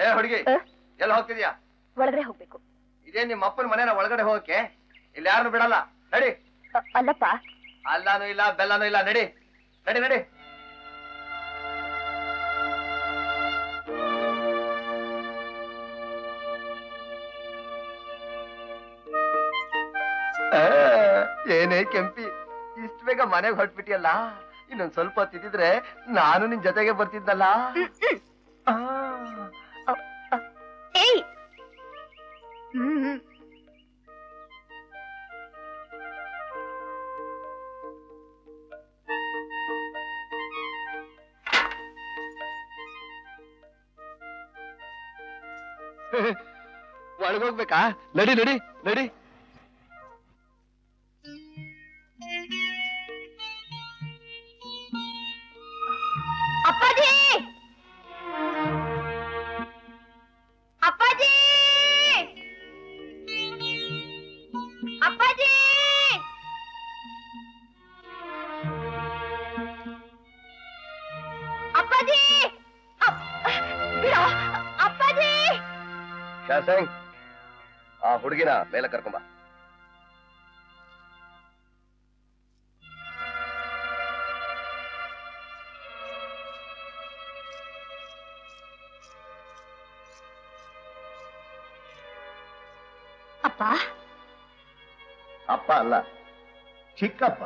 ಏ ಹುಡುಗಿ, ಎಲ್ಲ ಹೋಗ್ತಿದ್ಯಾ? ಒಳಗಡೆ ಹೋಗ್ಬೇಕು. ಇದೇ ನಿಮ್ಮ ಅಪ್ಪನ ಮನೇನ ಒಳಗಡೆ ಹೋಗಕ್ಕೆ? ಇಲ್ಲಿ ಯಾರನ್ನು ಬಿಡಲ್ಲ, ನಡಿ. ಅಲ್ಲಪ್ಪ, ಅಲ್ಲಾನು ಇಲ್ಲ ಬೆಲ್ಲಾನು ಇಲ್ಲ, ನಡಿ ನಡಿ ನಡಿ. ಏನೇ ಕೆಂಪಿ, ಇಷ್ಟು ಬೇಗ ಮನೆಗೆ ಹೊರಟ್ಬಿಟ್ಟಿಯಲ್ಲ? ಇನ್ನೊಂದ್ ಸ್ವಲ್ಪ ಹೊತ್ತಿದ್ರೆ ನಾನು ನಿನ್ ಜೊತೆಗೆ ಬರ್ತಿದ್ದಲ್ಲ. ಒಳಗೋಗ್ಬೇಕಾ? ನಡಿ ನಡಿ ನಡಿ. ಅಪ್ಪಾಜಿ, ಅಪ್ಪಾಜಿ, ಅಪ್ಪಾಜಿ, ಅಪ್ಪಾಜಿ, ಬಿಡೋ ಅಪ್ಪಾಜಿ. ಶಾಸಂಗ್, ಆ ಹುಡುಗಿನ ಮೇಲೆ ಕರ್ಕೊಂಬ. ಅಪ್ಪ? ಅಪ್ಪ ಅಲ್ಲ, ಚಿಕ್ಕಪ್ಪ.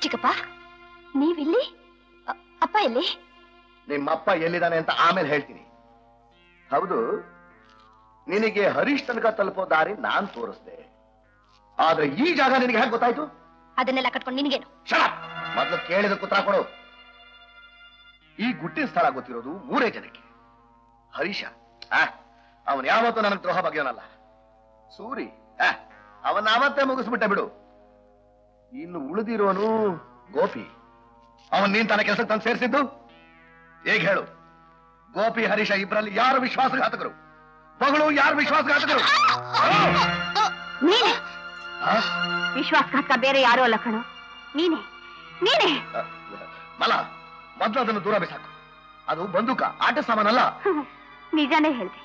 ಚಿಕ್ಕಪ್ಪ, ನೀವಿಲ್ಲಿ? ಅಪ್ಪ ಎಲ್ಲಿ? ನಿಮ್ಮಪ್ಪ ಎಲ್ಲಿದ್ದಾನೆ ಅಂತ ಆಮೇಲೆ ಹೇಳ್ತೀನಿ. ಹೌದು, ನಿನಗೆ ಹರೀಶ್ ತನಕ ತಲುಪೋ ದಾರಿ ನಾನ್ ತೋರಿಸ್ದೆ, ಆದ್ರೆ ಈ ಜಾಗ ನಿನಗೆ ಹೇಗೆ ಗೊತ್ತಾಯ್ತು? ಅದನ್ನೆಲ್ಲ ಕಟ್ಕೊಂಡು ನಿನಗೇನು? ಮೊದಲು ಕೇಳಿದ ಕುತ್ರ ಕೊಡು. ಈ ಗುಟ್ಟಿನ ಸ್ಥಳ ಗೊತ್ತಿರೋದು 3 ಜನಕ್ಕೆ. ಹರೀಶ ಅವನ್ ಯಾವತ್ತೂ ನನಗೆ ದ್ರೋಹ ಬಗೆಯೋನಲ್ಲ. ಸೂರಿ ಅವನ್ ಅವತ್ತೇ ಮುಗಿಸ್ಬಿಟ್ಟೆ ಬಿಡು. ಇನ್ನು ಉಳಿದಿರೋನು ಗೋಪಿ. ಅವನ್ ನೀನ್ ತನ್ನ ಕೆಲಸಕ್ಕೆ ತಂದು ಸೇರಿಸಿದ್ದು? ಹೇಗೆ ಹೇಳು? ಗೋಪಿ ಹರೀಶ ಇಬ್ಬರಲ್ಲಿ ಯಾರು ವಿಶ್ವಾಸಘಾತಕರು? ಮಗಳು ಯಾರು ವಿಶ್ವಾಸಘಾತಕರು? ನೀನೆ ವಿಶ್ವಾಸಘಾತಕ, ಬೇರೆ ಯಾರು ಅಲ್ಲ ಕಣು, ನೀನೆ ನೀನೆ. ಮಲ, ಮೊದಲು ಅದನ್ನು ದೂರ ಬಿಸಾಕು. ಅದು ಬಂದೂಕ, ಆಟ ಸಾಮಾನಲ್ಲ. ನಿಜಾನೇ ಹೇಳ್ದೆ,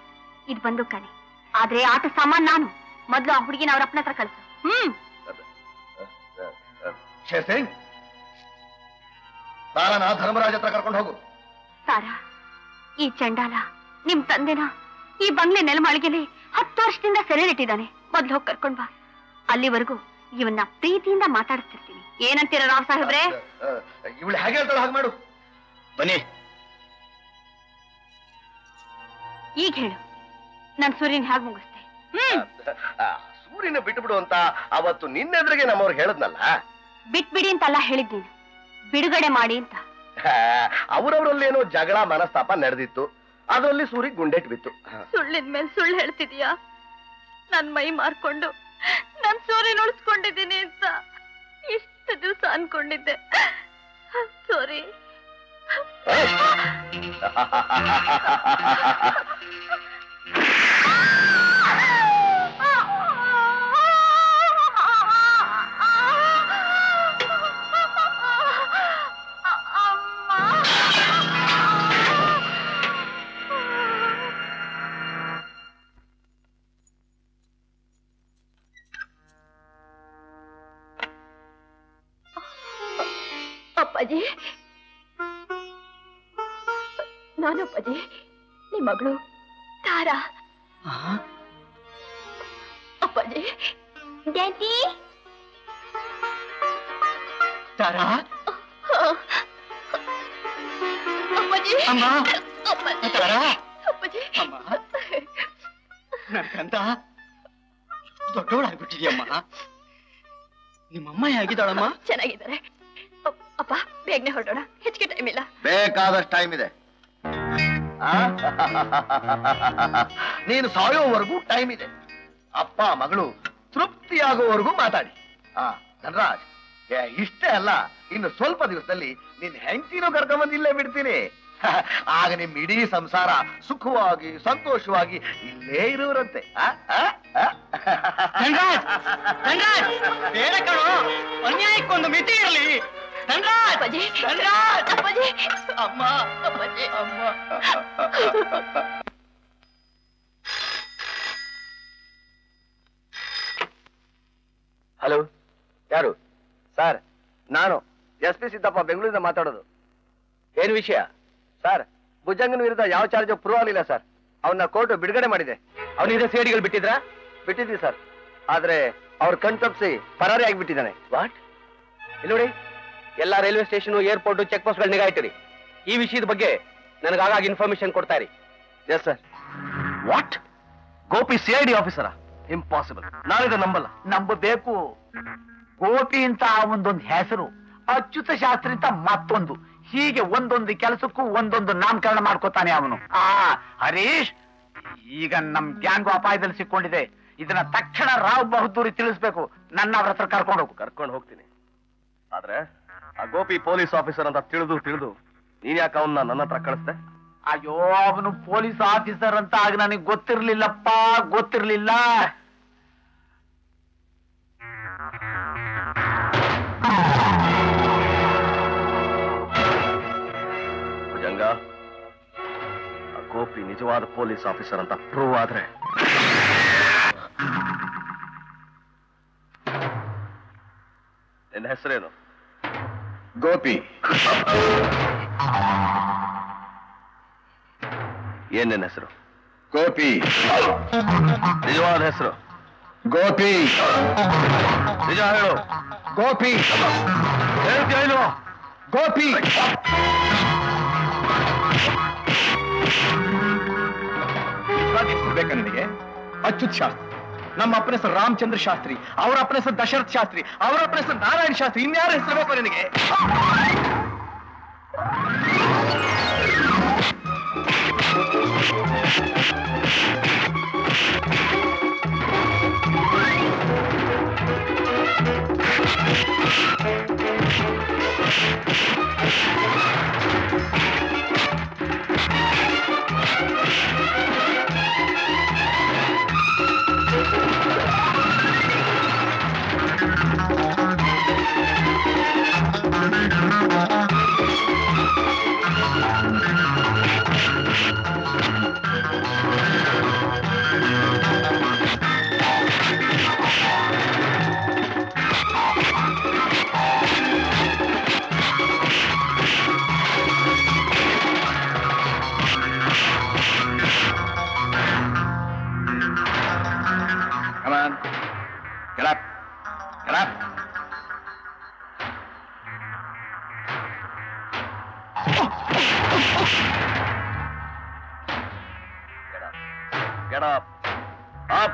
ಇದು ಬಂದೂಕನೆ, ಆದ್ರೆ ಆಟ ಸಾಮಾನ್ ನಾನು. ಮೊದ್ಲು ಆ ಹುಡುಗಿನ ಅವ್ರ ಅಪ್ಪನ ಹತ್ರ ಕಳಿಸು. ಶೇರ್ಸಿಂಗ್, ತಾರನ ಧರ್ಮರಾಜ್ ಹತ್ರ ಕರ್ಕೊಂಡು ಹೋಗು. ತಾರಾ, ಈ ಚಂಡಾಲ ನಿಮ್ ತಂದೆನ ಈ ಬಂಗ್ಲೆ ನೆಲಮಾಳಿಗೆಲಿ 10 ವರ್ಷದಿಂದ ಸೆರೆನಿಟ್ಟಿದ್ದಾನೆ. ಮೊದ್ಲು ಹೋಗಿ ಕರ್ಕೊಂಡ್ ಬಾ. ಅಲ್ಲಿವರೆಗೂ ಇವನ್ನ ಪ್ರೀತಿಯಿಂದ ಮಾತಾಡಿಸ್ತಿರ್ತೀನಿ. ಏನಂತೀರ ರಾವ್ ಸಾಹೇಬ್ರೆ? ಇವಳು ಹೇಗೆ ಹೇಳ್ತಾಳೆ ಹಾಗೆ ಮಾಡು. ಬನ್ನಿ. ಈಗ ಹೇಳು, ನಾನ್ ಸೂರ್ಯನ್ ಹೇಗೆ ಮುಗಿಸ್ತೆ? ಸೂರ್ಯನ ಬಿಟ್ಬಿಡು ಅಂತ ಅವತ್ತು ನಿನ್ನೆದ್ರಿಗೆ ನಮ್ಮವ್ರು ಹೇಳದ್ನಲ್ಲ. ಬಿಟ್ಬಿಡಿ ಅಂತಲ್ಲ ಹೇಳಿದ್ ನೀನು, ಬಿಡುಗಡೆ ಮಾಡಿ ಅಂತ. ಅವರವರಲ್ಲೇನೋ ಜಗಳ ಮನಸ್ತಾಪ ನಡೆದಿತ್ತು, ಅದರಲ್ಲಿ ಸೂರಿ ಗುಂಡೆಟ್ ಬಿತ್ತು. ಸುಳ್ಳಿನ ಮೇಲೆ ಸುಳ್ಳು ಹೇಳ್ತಿದೀಯಾ? ನನ್ ಮೈ ಮಾರ್ಕೊಂಡು ನನ್ ಸೂರ್ಯನ ಉಳಿಸ್ಕೊಂಡಿದ್ದೀನಿ ಅಂತ ಇಷ್ಟು ದಿವಸ ಅನ್ಕೊಂಡಿದ್ದೆ. ಸಾರಿ. ಅಪ್ಪಾಜಿ, ನಾನು ಅಪ್ಪಾಜಿ, ನಿಮ್ಮ ಮಗಳು ತಾರಾ. ಅಪ್ಪಾಜಿ. ಡ್ಯಾಡಿ. ತಾರಾ. ಅಪ್ಪಾಜಿ. ಅಮ್ಮ. ತಾರಾ. ಅಪ್ಪಾಜಿ. ಅಮ್ಮ, ನನ್ಕಂತ ದೊಡ್ಡವಳಾಗ್ಬಿಟ್ಟಿದ್ಯಮ್ಮ. ನಿಮ್ಮಮ್ಮ ಹೇಗಿದ್ದಾಳಮ್ಮ? ಚೆನ್ನಾಗಿದ್ದಾರೆ. ಅಪ್ಪ, ಬೇಗನೆ ಹೊರಡೋಣ, ಹೆಚ್ಚಿಗೆ ಟೈಮ್ ಇಲ್ಲ. ಬೇಕಾದಷ್ಟು ಟೈಮ್ ಇದೆ. ನೀನು ಸಾಯೋವರೆಗೂ ಟೈಮ್ ಇದೆ. ಅಪ್ಪ ಮಗಳು ತೃಪ್ತಿಯಾಗುವವರೆಗೂ ಮಾತಾಡಿ. ಧನರಾಜ್, ಇಷ್ಟೇ ಅಲ್ಲ, ಇನ್ನು ಸ್ವಲ್ಪ ದಿವಸದಲ್ಲಿ ನಿನ್ ಹೆಂಡತಿನೂ ಕರ್ಕೊಂಬಂದು ಇಲ್ಲೇ ಬಿಡ್ತೀನಿ. ಆಗ ನಿಮ್ ಇಡೀ ಸಂಸಾರ ಸುಖವಾಗಿ ಸಂತೋಷವಾಗಿ ಇಲ್ಲೇ ಇರುವರಂತೆ. ಬೇಡ ಕಣೋ, ಅನ್ಯಾಯಕ್ಕೊಂದು ಮಿತಿ ಇರಲಿ. ಅಪ್ಪಾಜಿ ಅಪ್ಪಾಜಿ ಅಮ್ಮ ಅಪ್ಪಾಜಿ ಅಮ್ಮ. ಹಲೋ, ಯಾರು? ಸರ್, ನಾನು SP ಸಿದ್ದಪ್ಪ, ಬೆಂಗಳೂರಿಂದ ಮಾತಾಡೋದು. ಏನ್ ವಿಷಯ? ಸರ್, ಭುಜಂಗನ ವಿರುದ್ಧ ಯಾವ ಚಾರ್ಜ್ ಪ್ರೂವ್ ಆಗಲಿಲ್ಲ ಸರ್. ಅವನ್ನ ಕೋರ್ಟ್ ಬಿಡುಗಡೆ ಮಾಡಿದೆ. ಅವನಿಗೆ ಸೇಡಿಗಳು ಬಿಟ್ಟಿದ್ರಾ? ಬಿಟ್ಟಿದ್ವಿ ಸರ್. ಆದ್ರೆ ಅವ್ರ ಕಣ್ ತಪ್ಪಿಸಿ ಪರಾರಿ ಆಗಿಬಿಟ್ಟಿದ್ದಾನೆ. ವಾಟ್? ಇಲ್ಲಿ ನೋಡಿ, ಎಲ್ಲಾ railway station, airport, check post ಗಳ ನಿಗಾ ಇಟ್ಟಿರಿ. ಈ ವಿಷಯದ ಬಗ್ಗೆ ನನಗಾಗ ಇನ್ಫಾರ್ಮೇಶನ್ ಕೊಡ್ತಾ ಇರಿ. Yes sir. What? Gopi CID ಆಫೀಸರಾ? ಇಂಪಾಸಿಬಲ್. ನಾನಿದ ನಂಬಲ್ಲ. ನಂಬಬೇಕು. ಗೋಪಿ ಅಂತ ಒಂದೊಂದು ಹೆಸರು, ಅಚ್ಯುತ ಶಾಸ್ತ್ರಿ ಅಂತ ಮತ್ತೊಂದು, ಹೀಗೆ ಒಂದೊಂದು ಕೆಲಸಕ್ಕೂ ಒಂದೊಂದು ನಾಮಕರಣ ಮಾಡ್ಕೋತಾನೆ ಅವನು. ಹರೀಶ್, ಈಗ ನಮ್ ಗ್ಯಾಂಗು ಅಪಾಯದಲ್ಲಿ ಸಿಕ್ಕೊಂಡಿದೆ. ಇದನ್ನ ತಕ್ಷಣ ರಾವ್ ಬಹದ್ದೂರಿ ತಿಳಿಸ್ಬೇಕು. ನನ್ನ ಅವ್ರ ಹತ್ರ ಕರ್ಕೊಂಡು ಹೋಗ್ತೀನಿ. ಆದ್ರೆ ಆ ಗೋಪಿ ಪೊಲೀಸ್ ಆಫೀಸರ್ ಅಂತ ತಿಳಿದು ನೀನ್ ಯಾಕೆ ಅವನ್ನ ನನ್ನ ಹತ್ರ ಕಳಿಸ್ದೆ? ಅಯ್ಯೋ, ಅವನು ಪೊಲೀಸ್ ಆಫೀಸರ್ ಅಂತ ಆಗ ನನಗೆ ಗೊತ್ತಿರ್ಲಿಲ್ಲಪ್ಪ, ಗೊತ್ತಿರ್ಲಿಲ್ಲ. ಭುಜಂಗ, ಆ ಗೋಪಿ ನಿಜವಾದ ಪೊಲೀಸ್ ಆಫೀಸರ್ ಅಂತ ಪ್ರೂವ್ ಆದ್ರೆ ನಿನ್ನ ಹೆಸರೇನು? ಗೋಪಿ. ಏನ್ ನಿನ್ನ ಹೆಸರು? ಗೋಪಿ. ನಿಜವಾದ ಹೆಸರು? ಗೋಪಿ. ನಿಜ ಹೇಳು. ಗೋಪಿ. ಹೇಳ್ತೀಯ ಇಲ್ವೋ? ಗೋಪಿ. ಬೇಕಾ ನಿನಗೆ? ಅಚ್ಯುತ್ ಶಾಸ್ತ್ರಿ, ನಮ್ಮ ಅಪ್ಪನ ಹೆಸರು ರಾಮಚಂದ್ರ ಶಾಸ್ತ್ರಿ, ಅವರ ಅಪ್ಪನ ಹೆಸರು ದಶರಥ್ ಶಾಸ್ತ್ರಿ, ಅವರ ಅಪ್ಪನ ಹೆಸರು ನಾರಾಯಣ ಶಾಸ್ತ್ರಿ. ಇನ್ಯಾರ ಹೆಸರು ಬೇಕು ನಿನಗೆ? Come on. Get up. Get up. Get up. Get up. Up.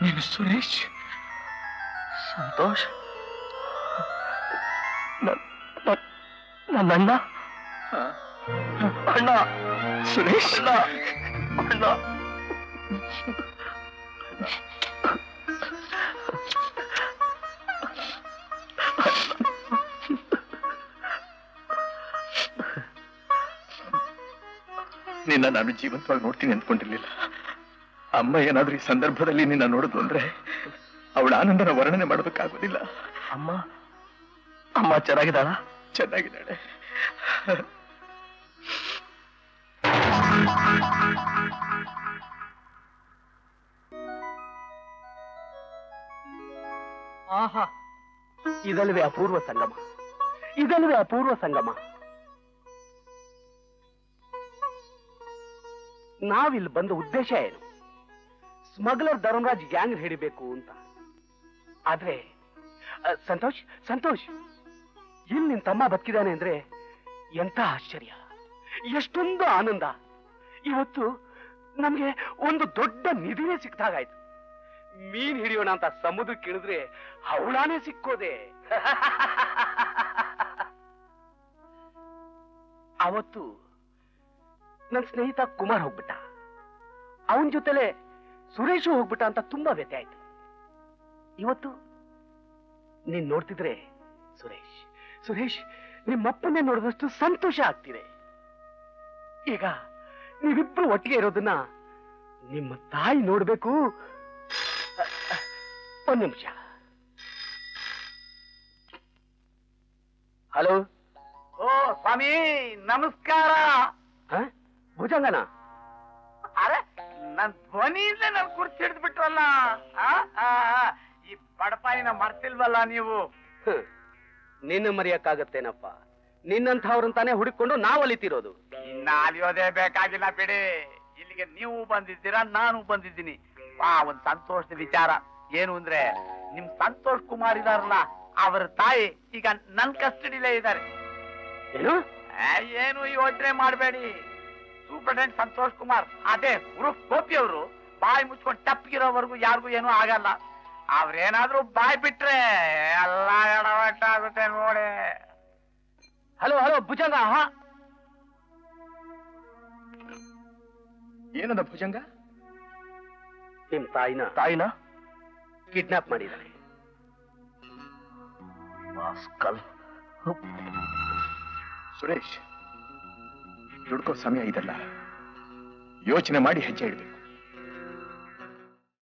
ನೀನು ಸುರೇಶ್? ಸಂತೋಷ್, ನನ್ನ ಅಣ್ಣ. ಅಣ್ಣ ಸುರೇಶ್, ಅಣ್ಣ. ನಿನ್ನ ನಾನು ಜೀವಂತವಾಗಿ ನೋಡ್ತೀನಿ ಅಂದ್ಕೊಂಡಿರ್ಲಿಲ್ಲ. ಅಮ್ಮ ಏನಾದ್ರೂ ಈ ಸಂದರ್ಭದಲ್ಲಿ ನಿನ್ನ ನೋಡುದು ಅಂದ್ರೆ ಅವಳ ಆನಂದನ ವರ್ಣನೆ ಮಾಡೋದಕ್ಕಾಗೋದಿಲ್ಲ. ಅಮ್ಮ ಅಮ್ಮ ಚೆನ್ನಾಗಿದ್ದಾಳ? ಚೆನ್ನಾಗಿದ್ದಾಳೆ. ಆಹಾ, ಇದಲ್ವೇ ಅಪೂರ್ವ ಸಂಗಮ, ಇದಲ್ವೇ ಅಪೂರ್ವ ಸಂಗಮ. ನಾವಿಲ್ಲಿ ಬಂದ ಉದ್ದೇಶ ಏನು? ಸ್ಮಗ್ಲರ್ ಧರ್ಮರಾಜ್ ಗ್ಯಾಂಗ್ ಹಿಡಿಬೇಕು ಅಂತ. ಆದ್ರೆ ಸಂತೋಷ್ ಸಂತೋಷ್, ಇಲ್ಲಿ ನಿನ್ ತಮ್ಮ ಬದುಕಿದಾನೆ ಅಂದ್ರೆ ಎಂತ ಆಶ್ಚರ್ಯ, ಎಷ್ಟೊಂದು ಆನಂದ. ಇವತ್ತು ನಮ್ಗೆ ಒಂದು ದೊಡ್ಡ ನಿಧಿನೇ ಸಿಕ್ತಾಗಾಯ್ತು. ಮೀನ್ ಹಿಡಿಯೋಣ ಅಂತ ಸಮುದ್ರಕ್ಕೆ ಇಳಿದ್ರೆ ಹವಳಾನೇ ಸಿಕ್ಕೋದೆ. ಅವತ್ತು ನನ್ನ ಸ್ನೇಹಿತ ಕುಮಾರ್ ಹೋಗ್ಬಿಟ್ಟ, ಅವನ ಜೊತೆಲೆ ಸುರೇಶು ಹೋಗ್ಬಿಟ್ಟ ಅಂತ ತುಂಬಾ ವ್ಯಥೆ ಆಯ್ತು. ಇವತ್ತು ನೀನ್ ನೋಡ್ತಿದ್ರೆ ಸುರೇಶ್ ಸುರೇಶ್ ನಿಮ್ಮಪ್ಪನ್ನೇ ನೋಡಿದಷ್ಟು ಸಂತೋಷ ಆಗ್ತಿದೆ. ಈಗ ನೀವಿಬ್ರು ಒಟ್ಟಿಗೆ ಇರೋದನ್ನ ನಿಮ್ಮ ತಾಯಿ ನೋಡ್ಬೇಕು. ಒಂದ್ ನಿಮಿಷ. ಹಲೋ. ಓ ಸ್ವಾಮಿ ನಮಸ್ಕಾರ. ಭುಜಂಗನ? ಅರೆ ನನ್ ಧ್ವನಿಯಿಂದಲೇ ನನ್ ಕುರ್ಚಿ ಹಿಡಿದು ಬಿಟ್ರಲ್ಲ. ಈ ಬಡಪಾಯಿನ ಮರ್ತಿಲ್ವಲ್ಲ ನೀವು? ನಿನ್ನ ಮರೆಯಕ್ಕಾಗತ್ತೇನಪ್ಪ, ನಿನ್ನಂಥವ್ರಂತಾನೆ ಹುಡುಕೊಂಡು ನಾವು ಅಲಿತಿರೋದು. ಇನ್ನ ಅಲಿಯೋದೇ ಬೇಕಾಗಿಲ್ಲ ಬಿಡಿ. ಇಲ್ಲಿಗೆ ನೀವು ಬಂದಿದ್ದೀರಾ, ನಾನು ಬಂದಿದ್ದೀನಿ. ಒಂದ್ ಸಂತೋಷದ ವಿಚಾರ ಏನು ಅಂದ್ರೆ, ನಿಮ್ ಸಂತೋಷ್ ಕುಮಾರ್ ಇದಾರಲ್ಲ, ಅವರ ತಾಯಿ ಈಗ ನನ್ ಕಸ್ಟಡಿಲೇ ಇದ್ದಾರೆ. ಏನು? ಏನು ಯೋಚನೆ ಮಾಡಬೇಡಿ. ಸೂಪರ್ಡೆಂಟ್ ಸಂತೋಷ್ ಕುಮಾರ್, ಅದೇ ಉರುಫ್ ಗೋಪಿ ಅವರು, ಬಾಯಿ ಮುಚ್ಕೊಂಡು ಟಪ್ಗಿರೋವರೆಗೂ ಯಾರಿಗೂ ಏನೂ ಆಗಲ್ಲ. ಅವ್ರೇನಾದ್ರೂ ಬಾಯ್ ಬಿಟ್ರೆ ಎಲ್ಲ ಎಡವಟ್ಟ ಆಗುತ್ತೆ ನೋಡಿ. Hello hello Bhujanga. ಏನದ ಭುಜಂಗ? ನಿಮ್ ತಾಯಿನ ಕಿಡ್ನಾಪ್ ಮಾಡಿದ್ದಾನೆ. ಸುರೇಶ್, ದುಡ್ಕೋ ಸಮಯ ಇದಲ್ಲ, ಯೋಚನೆ ಮಾಡಿ ಹೆಜ್ಜೆ ಇಡ್ಬೇಕು.